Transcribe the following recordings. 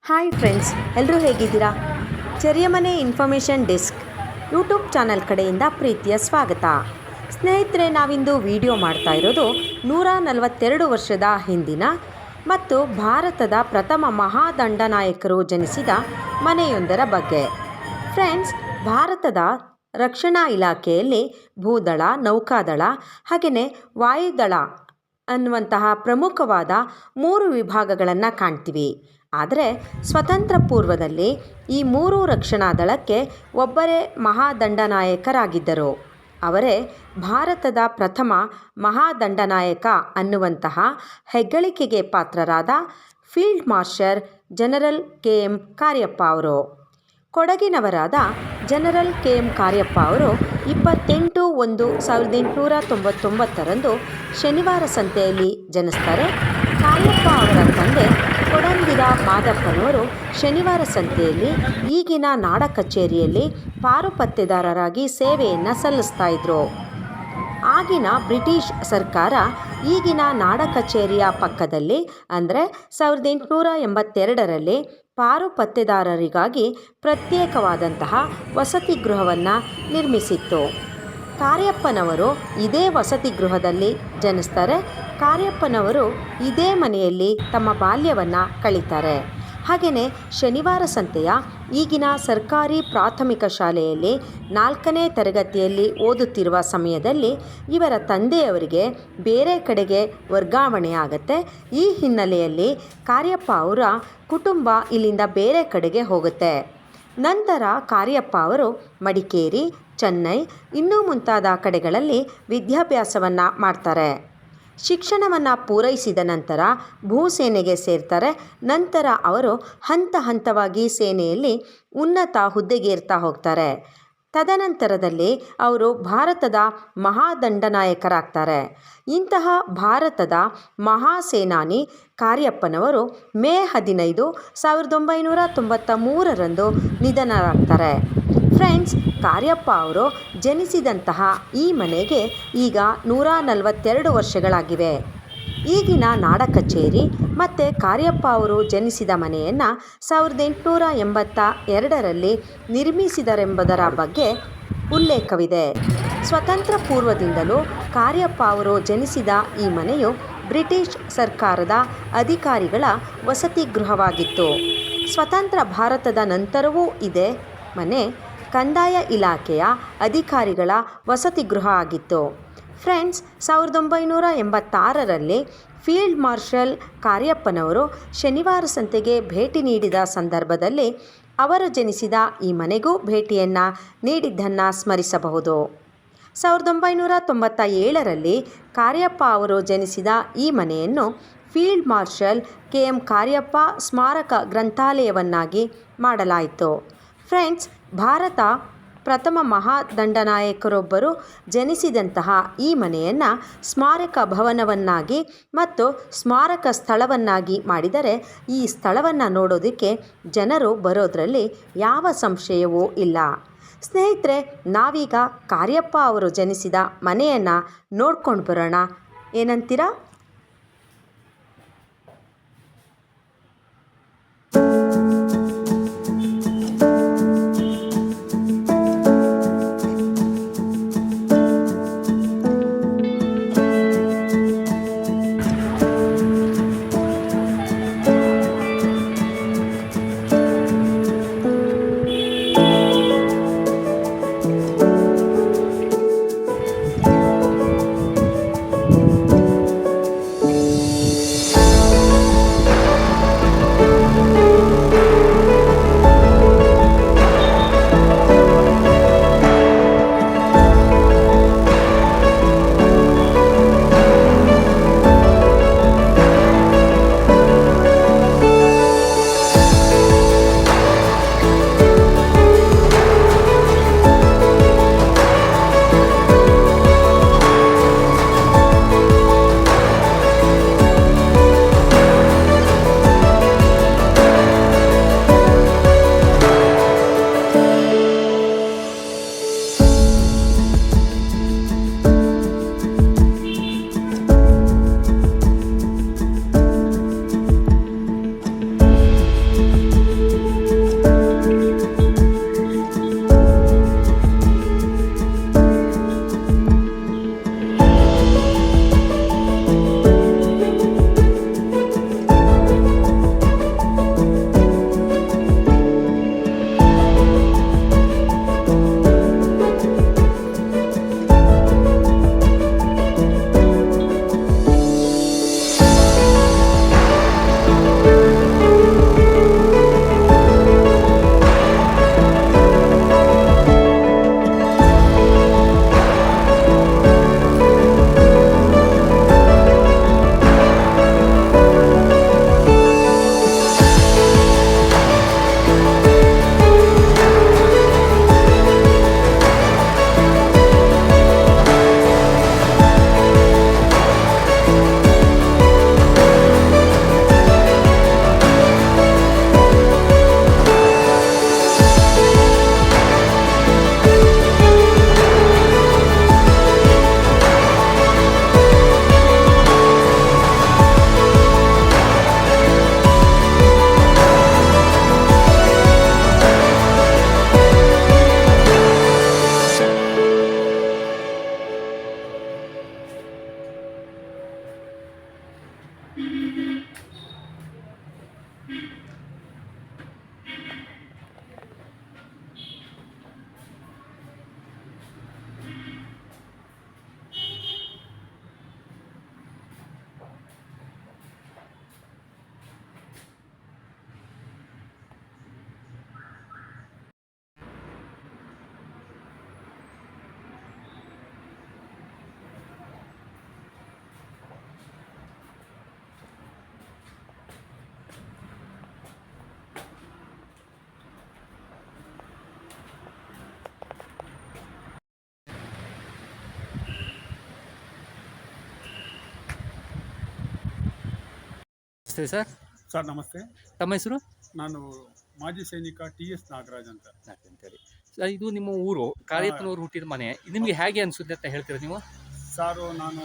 Hi friends, ಎಲ್ಲರೂ ಹೇಗಿದ್ದೀರಾ? ಚೆರಿಯಮನೆ information desk YouTube channel ಕಡೆಯಿಂದ ಪ್ರೀತಿಯ ಸ್ವಾಗತ. ಸ್ನೇಹಿತರೆ, ನಾವಿಂದು ವಿಡಿಯೋ ಮಾಡ್ತಾ ಇರೋದು 142 ವರ್ಷದ ಹಿಂದಿನ ಮತ್ತು ಭಾರತದ ಪ್ರಥಮ ಮಹಾದಂಡನಾಯಕರು ಜನಿಸಿದ ಮನೆಯೊಂದರ ಬಗ್ಗೆ. ಫ್ರೆಂಡ್ಸ್, ಭಾರತದ ರಕ್ಷಣಾ ಇಲಾಖೆಯಲ್ಲಿ ಭೂದಳ, ನೌಕಾದಳ ಹಾಗೆಯೇ ವಾಯುದಳ ಅನ್ನುವಂತಹ ಪ್ರಮುಖವಾದ 3 ವಿಭಾಗಗಳನ್ನು ಕಾಣ್ತೀವಿ. ಆದರೆ ಸ್ವತಂತ್ರ ಪೂರ್ವದಲ್ಲಿ ಈ 3 ರಕ್ಷಣಾ ದಳಕ್ಕೆ ಒಬ್ಬರೇ ಮಹಾದಂಡನಾಯಕರಾಗಿದ್ದರು. ಅವರೇ ಭಾರತದ ಪ್ರಥಮ ಮಹಾದಂಡನಾಯಕ ಅನ್ನುವಂತಹ ಹೆಗ್ಗಳಿಕೆಗೆ ಪಾತ್ರರಾದ field marshal general KM Cariappa ಅವರು. ಕೊಡಗಿನವರಾದ ಜನರಲ್ KM ಕಾರ್ಯಪ್ಪ ಅವರು 28/1/1899 ಶನಿವಾರ ಸಂತೆಯಲ್ಲಿ ಜನಿಸ್ತಾರೆ. ಕಾರ್ಯಪ್ಪ ಅವರ ತಂದೆ ಕೊಡಂದಿರ ಮಾದಪ್ಪನವರು ಶನಿವಾರ ಸಂತೆಯಲ್ಲಿ ಈಗಿನ ನಾಡ ಕಚೇರಿಯಲ್ಲಿ ಪಾರುಪತ್ಯೆದಾರರಾಗಿ ಸೇವೆಯನ್ನು ಸಲ್ಲಿಸ್ತಾ ಇದ್ರು. ಆಗಿನ ಬ್ರಿಟಿಷ್ ಸರ್ಕಾರ ಈಗಿನ ನಾಡ ಕಚೇರಿಯ ಪಕ್ಕದಲ್ಲಿ ಅಂದರೆ 1882ರಲ್ಲಿ ಪಾರುಪತ್ಯೆದಾರರಿಗಾಗಿ ಪ್ರತ್ಯೇಕವಾದಂತಹ ವಸತಿ ಗೃಹವನ್ನು ನಿರ್ಮಿಸಿತ್ತು. ಕಾರ್ಯಪ್ಪನವರು ಇದೇ ವಸತಿ ಗೃಹದಲ್ಲಿ ಜನಿಸ್ತಾರೆ. ಕಾರ್ಯಪ್ಪನವರು ಇದೇ ಮನೆಯಲ್ಲಿ ತಮ್ಮ ಬಾಲ್ಯವನ್ನು ಕಳೀತಾರೆ. ಹಾಗೆಯೇ ಶನಿವಾರ ಸಂತೆಯ ಈಗಿನ ಸರ್ಕಾರಿ ಪ್ರಾಥಮಿಕ ಶಾಲೆಯಲ್ಲಿ 4ನೇ ತರಗತಿಯಲ್ಲಿ ಓದುತ್ತಿರುವ ಸಮಯದಲ್ಲಿ ಇವರ ತಂದೆಯವರಿಗೆ ಬೇರೆ ಕಡೆಗೆ ವರ್ಗಾವಣೆಯಾಗುತ್ತೆ. ಈ ಹಿನ್ನೆಲೆಯಲ್ಲಿ ಕಾರ್ಯಪ್ಪ ಅವರ ಕುಟುಂಬ ಇಲ್ಲಿಂದ ಬೇರೆ ಕಡೆಗೆ ಹೋಗುತ್ತೆ. ನಂತರ ಕಾರ್ಯಪ್ಪ ಅವರು ಮಡಿಕೇರಿ, ಚೆನ್ನೈ ಇನ್ನೂ ಮುಂತಾದ ಕಡೆಗಳಲ್ಲಿ ವಿದ್ಯಾಭ್ಯಾಸವನ್ನು ಮಾಡ್ತಾರೆ. ಶಿಕ್ಷಣವನ್ನು ಪೂರೈಸಿದ ನಂತರ ಭೂಸೇನೆಗೆ ಸೇರ್ತಾರೆ. ನಂತರ ಅವರು ಹಂತ ಹಂತವಾಗಿ ಸೇನೆಯಲ್ಲಿ ಉನ್ನತ ಹುದ್ದೆಗೇರ್ತಾ ಹೋಗ್ತಾರೆ. ತದನಂತರದಲ್ಲಿ ಅವರು ಭಾರತದ ಮಹಾದಂಡನಾಯಕರಾಗ್ತಾರೆ. ಇಂತಹ ಭಾರತದ ಮಹಾಸೇನಾನಿ ಕಾರ್ಯಪ್ಪನವರು ಮೇ 15, 1993ರಂದು ನಿಧನರಾಗ್ತಾರೆ. ಫ್ರೆಂಡ್ಸ್, ಕಾರ್ಯಪ್ಪ ಅವರು ಜನಿಸಿದಂತಹ ಈ ಮನೆಗೆ ಈಗ 142 ವರ್ಷಗಳಾಗಿವೆ. ಈಗಿನ ನಾಡ ಕಚೇರಿ ಮತ್ತು ಕಾರ್ಯಪ್ಪ ಅವರು ಜನಿಸಿದ ಮನೆಯನ್ನು 1882ರಲ್ಲಿ ನಿರ್ಮಿಸಿದರೆಂಬುದರ ಬಗ್ಗೆ ಉಲ್ಲೇಖವಿದೆ. ಸ್ವತಂತ್ರ ಪೂರ್ವದಿಂದಲೂ ಕಾರ್ಯಪ್ಪ ಅವರು ಜನಿಸಿದ ಈ ಮನೆಯು ಬ್ರಿಟಿಷ್ ಸರ್ಕಾರದ ಅಧಿಕಾರಿಗಳ ವಸತಿ ಗೃಹವಾಗಿತ್ತು. ಸ್ವತಂತ್ರ ಭಾರತದ ನಂತರವೂ ಇದೇ ಮನೆ ಕಂದಾಯ ಇಲಾಖೆಯ ಅಧಿಕಾರಿಗಳ ವಸತಿ ಗೃಹ ಆಗಿತ್ತು. ಫ್ರೆಂಡ್ಸ್, 1986ರಲ್ಲಿ ಫೀಲ್ಡ್ ಮಾರ್ಷಲ್ ಕಾರ್ಯಪ್ಪನವರು ಶನಿವಾರ ಸಂತೆಗೆ ಭೇಟಿ ನೀಡಿದ ಸಂದರ್ಭದಲ್ಲಿ ಅವರು ಜನಿಸಿದ ಈ ಮನೆಗೂ ಭೇಟಿಯನ್ನು ನೀಡಿದ್ದನ್ನು ಸ್ಮರಿಸಬಹುದು. 1997ರಲ್ಲಿ ಕಾರ್ಯಪ್ಪ ಅವರು ಜನಿಸಿದ ಈ ಮನೆಯನ್ನು ಫೀಲ್ಡ್ ಮಾರ್ಷಲ್ KM ಕಾರ್ಯಪ್ಪ ಸ್ಮಾರಕ ಗ್ರಂಥಾಲಯವನ್ನಾಗಿ ಮಾಡಲಾಯಿತು. ಫ್ರೆಂಡ್ಸ್, ಭಾರತ ಪ್ರಥಮ ಮಹಾದಂಡನಾಯಕರೊಬ್ಬರು ಜನಿಸಿದಂತಹ ಈ ಮನೆಯನ್ನು ಸ್ಮಾರಕ ಭವನವನ್ನಾಗಿ ಮತ್ತು ಸ್ಮಾರಕ ಸ್ಥಳವನ್ನಾಗಿ ಮಾಡಿದರೆ ಈ ಸ್ಥಳವನ್ನು ನೋಡೋದಕ್ಕೆ ಜನರು ಬರೋದರಲ್ಲಿ ಯಾವ ಸಂಶಯವೂ ಇಲ್ಲ. ಸ್ನೇಹಿತರೆ, ನಾವೀಗ ಕಾರ್ಯಪ್ಪ ಅವರು ಜನಿಸಿದ ಮನೆಯನ್ನು ನೋಡ್ಕೊಂಡು ಬರೋಣ. ಏನಂತೀರಾ? ನಮಸ್ತೆ ಸರ್. ಸರ್ ನಮಸ್ತೆ. ತಮ್ಮ ಹೆಸರು? ನಾನು ಮಾಜಿ ಸೈನಿಕ TS ನಾಗರಾಜ್ ಅಂತ. ಅಂತೇಳಿ ಸರ್, ಇದು ನಿಮ್ಮ ಊರು, ಕಾರ್ಯಪ್ಪನವರು ಹುಟ್ಟಿದ ಮನೆ. ನಿಮಗೆ ಹೇಗೆ ಅನಿಸುತ್ತೆ ಅಂತ ಹೇಳ್ತೀರಾ ನೀವು? ಸಾರು, ನಾನು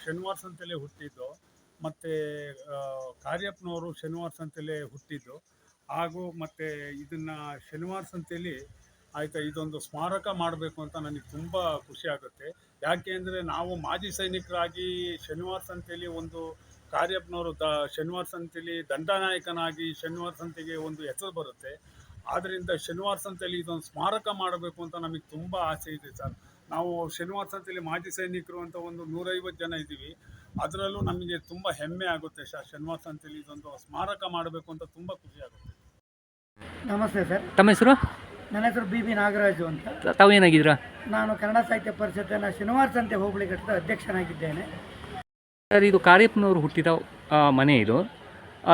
ಶನಿವಾರ ಸಂತೆಲೇ ಹುಟ್ಟಿದ್ದು, ಮತ್ತು ಕಾರ್ಯಪ್ಪನವರು ಶನಿವಾರ ಸಂತೆಲೇ ಹುಟ್ಟಿದ್ದು. ಹಾಗೂ ಮತ್ತು ಇದನ್ನು ಶನಿವಾರ ಸಂತೆಯಲ್ಲಿ ಆಯಿತಾ, ಇದೊಂದು ಸ್ಮಾರಕ ಮಾಡಬೇಕು ಅಂತ ನನಗೆ ತುಂಬ ಖುಷಿ ಆಗುತ್ತೆ. ಯಾಕೆ ಅಂದರೆ ನಾವು ಮಾಜಿ ಸೈನಿಕರಾಗಿ ಶನಿವಾರ ಸಂತೆಯಲ್ಲಿ ಒಂದು ಕಾರ್ಯಪ್ಪನವರು ಶನಿವಾರ ಸಂತೆಯಲ್ಲಿ ದಂಡನಾಯಕನಾಗಿ ಶನಿವಾರ ಸಂತೆಗೆ ಒಂದು ಹೆಸರು ಬರುತ್ತೆ. ಆದ್ದರಿಂದ ಶನಿವಾರ ಸಂತೆಯಲ್ಲಿ ಇದೊಂದು ಸ್ಮಾರಕ ಮಾಡಬೇಕು ಅಂತ ನಮಗೆ ತುಂಬ ಆಸೆ ಇದೆ ಸರ್. ನಾವು ಶನಿವಾರ ಸಂತೆಯಲ್ಲಿ ಮಾಜಿ ಸೈನಿಕರು ಅಂತ ಒಂದು 150 ಜನ ಇದ್ದೀವಿ. ಅದರಲ್ಲೂ ನಮಗೆ ತುಂಬ ಹೆಮ್ಮೆ ಆಗುತ್ತೆ ಸರ್. ಶನಿವಾರ ಸಂತೆಯಲ್ಲಿ ಇದೊಂದು ಸ್ಮಾರಕ ಮಾಡಬೇಕು ಅಂತ ತುಂಬ ಖುಷಿ ಆಗುತ್ತೆ. ನಮಸ್ತೆ ಸರ್. ತಮ್ಮ ಹೆಸರು? ನನ್ನ ಹೆಸರು BB ನಾಗರಾಜು ಅಂತ. ತಾವೇನಾಗಿದ್ದೀರಾ? ನಾನು ಕನ್ನಡ ಸಾಹಿತ್ಯ ಪರಿಷತ್ತಿನ ಶನಿವಾರ ಸಂತೆ ಹೋಬಳಿ ಘಟ್ಟದ ಅಧ್ಯಕ್ಷನಾಗಿದ್ದೇನೆ. ಸರ್, ಇದು ಕಾರ್ಯಪ್ಪನವರು ಹುಟ್ಟಿದ ಮನೆ ಇದು.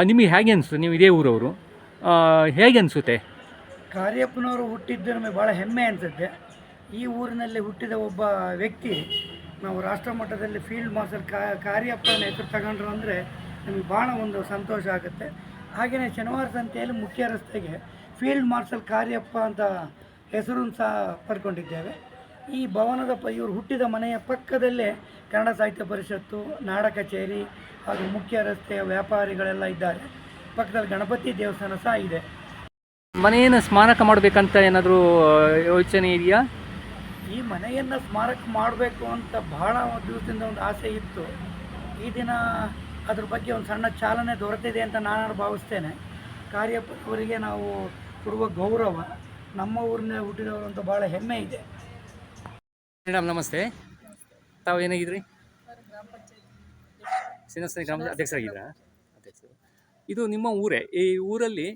ನಿಮಗೆ ಹೇಗೆ ಅನಿಸುತ್ತೆ? ನೀವು ಇದೇ ಊರವರು, ಹೇಗೆ ಅನಿಸುತ್ತೆ? ಕಾರ್ಯಪ್ಪನವರು ಹುಟ್ಟಿದ್ದು ನಮಗೆ ಭಾಳ ಹೆಮ್ಮೆ ಅನಿಸುತ್ತೆ. ಈ ಊರಿನಲ್ಲಿ ಹುಟ್ಟಿದ ಒಬ್ಬ ವ್ಯಕ್ತಿ ನಾವು ರಾಷ್ಟ್ರ ಮಟ್ಟದಲ್ಲಿ ಫೀಲ್ಡ್ ಮಾರ್ಷಲ್ ಕಾರ್ಯಪ್ಪನ ಹೆಸರು ತಗೊಂಡ್ರು ಅಂದರೆ ನಮಗೆ ಭಾಳ ಒಂದು ಸಂತೋಷ ಆಗುತ್ತೆ. ಹಾಗೆಯೇ ಶನಿವಾರ ಸಂತೆಯಲ್ಲಿ ಮುಖ್ಯ ರಸ್ತೆಗೆ ಫೀಲ್ಡ್ ಮಾರ್ಷಲ್ ಕಾರ್ಯಪ್ಪ ಅಂತ ಹೆಸರನ್ನು ಸಹ ಪಡ್ಕೊಂಡಿದ್ದೇವೆ. ಈ ಭವನದ ಇವರು ಹುಟ್ಟಿದ ಮನೆಯ ಪಕ್ಕದಲ್ಲೇ ಕನ್ನಡ ಸಾಹಿತ್ಯ ಪರಿಷತ್ತು, ನಾಡ ಕಚೇರಿ ಹಾಗೂ ಮುಖ್ಯ ರಸ್ತೆಯ ವ್ಯಾಪಾರಿಗಳೆಲ್ಲ ಇದ್ದಾರೆ. ಪಕ್ಕದಲ್ಲಿ ಗಣಪತಿ ದೇವಸ್ಥಾನ ಸಹ ಇದೆ. ಮನೆಯನ್ನು ಸ್ಮಾರಕ ಮಾಡಬೇಕಂತ ಏನಾದರೂ ಯೋಚನೆ ಇದೆಯಾ? ಈ ಮನೆಯನ್ನು ಸ್ಮಾರಕ ಮಾಡಬೇಕು ಅಂತ ಬಹಳ ದಿವಸದಿಂದ ಒಂದು ಆಸೆ ಇತ್ತು. ಈ ದಿನ ಅದ್ರ ಬಗ್ಗೆ ಒಂದು ಸಣ್ಣ ಚಾಲನೆ ದೊರೆತಿದೆ ಅಂತ ನಾನು ಭಾವಿಸ್ತೇನೆ. ಕಾರ್ಯಪ್ಪನವರಿಗೆ ನಾವು ಕೊಡುವ ಗೌರವ, ನಮ್ಮ ಊರಿನ ಹುಟ್ಟಿದವರು ಅಂತ ಭಾಳ ಹೆಮ್ಮೆ ಇದೆ. ಮೇಡಮ್ ನಮಸ್ತೆ. ತಾವು ಏನಾಗಿದ್ರಿ? ಶ್ರೀನಿವಾಸ ಗ್ರಾಮ ಅಧ್ಯಕ್ಷರಾಗಿದ್ದೀರಾ? ಅಧ್ಯಕ್ಷರು. ಇದು ನಿಮ್ಮ ಊರೇ. ಈ ಊರಲ್ಲಿ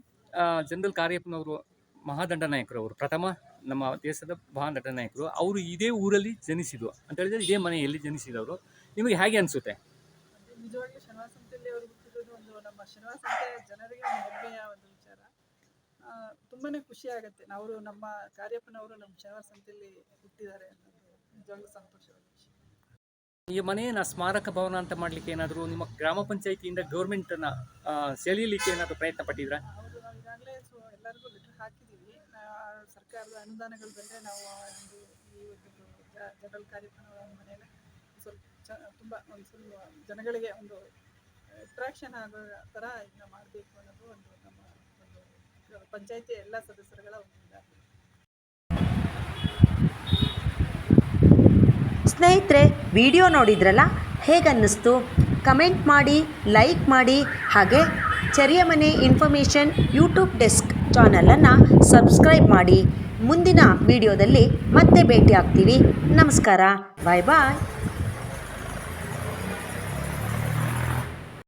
ಜನರಲ್ ಕಾರ್ಯಪ್ಪನವರು ಮಹಾದಂಡನಾಯಕರು, ಅವರು ಪ್ರಥಮ ನಮ್ಮ ದೇಶದ ಮಹಾದಂಡನಾಯಕರು. ಅವರು ಇದೇ ಊರಲ್ಲಿ ಜನಿಸಿದ್ದು ಅಂತ ಹೇಳಿದರೆ, ಇದೇ ಮನೆಯಲ್ಲಿ ಜನಿಸಿದವರು. ನಿಮಗೆ ಹೇಗೆ ಅನಿಸುತ್ತೆ? ನಿಜವಾಗ್ಲೂ ಶನಿವಾರ ಸಂತೆಯಲ್ಲಿ ಅವರು ಹುಟ್ಟಿರೋದು ಒಂದು ನಮ್ಮ ಶನಿವಾರ ಸಂತೆ ಜನರಿಗೆ ಒಂದು ಹೆಮ್ಮೆಯ ಒಂದು ವಿಚಾರ. ತುಂಬಾ ಖುಷಿ ಆಗುತ್ತೆ. ನಾವು ನಮ್ಮ ಕಾರ್ಯಪ್ಪನವರು ನಮ್ಮ ಶನಿವಾರ ಸಂತೆಯಲ್ಲಿ ಹುಟ್ಟಿದ್ದಾರೆ ಅನ್ನೋದು ನಿಜವಾಗ್ಲೂ ಸಂತೋಷವಾದ ವಿಷಯ. ಈ ಮನೆಯನ್ನು ಸ್ಮಾರಕ ಭವನ ಅಂತ ಮಾಡಲಿಕ್ಕೆ ಏನಾದರೂ ನಿಮ್ಮ ಗ್ರಾಮ ಪಂಚಾಯಿತಿಯಿಂದ ಗೌರ್ಮೆಂಟನ್ನು ಸೆಳೀಲಿಕ್ಕೆ ಏನಾದರೂ ಪ್ರಯತ್ನ ಪಟ್ಟಿದ್ರಾ? ಹೌದು, ನಾವು ಈಗಾಗಲೇ ಎಲ್ಲರಿಗೂ ಲೆಟರ್ ಹಾಕಿದ್ದೀವಿ. ಸರ್ಕಾರದ ಅನುದಾನಗಳು ಬಂದರೆ ನಾವು ಒಂದು ಈ ಒಂದು ಜನರಲ್ ಕಾರ್ಯಪ್ಪನವರ ಮನೆಯಲ್ಲಿ ಸ್ವಲ್ಪ ತುಂಬ ಒಂದು ಸ್ವಲ್ಪ ಜನಗಳಿಗೆ ಒಂದು ಅಟ್ರಾಕ್ಷನ್ ಆಗೋ ಥರ ಇದನ್ನ ಮಾಡಬೇಕು ಅನ್ನೋದು ಒಂದು ನಮ್ಮ ಒಂದು ಪಂಚಾಯಿತಿಯ ಎಲ್ಲ ಸದಸ್ಯರುಗಳ ಒಂದು ಇದಾಗಿದೆ. ಸ್ನೇಹಿತರೆ, ವಿಡಿಯೋ ನೋಡಿದ್ರಲ್ಲ, ಹೇಗನ್ನಿಸ್ತು? ಕಮೆಂಟ್ ಮಾಡಿ, ಲೈಕ್ ಮಾಡಿ, ಹಾಗೆ ಚೆರಿಯಮನೆ ಇನ್ಫಾರ್ಮೇಷನ್ ಯೂಟ್ಯೂಬ್ ಡೆಸ್ಕ್ ಚಾನಲನ್ನು ಸಬ್ಸ್ಕ್ರೈಬ್ ಮಾಡಿ. ಮುಂದಿನ ವಿಡಿಯೋದಲ್ಲಿ ಮತ್ತೆ ಭೇಟಿ ಆಗ್ತೀವಿ. ನಮಸ್ಕಾರ. ಬಾಯ್ ಬಾಯ್.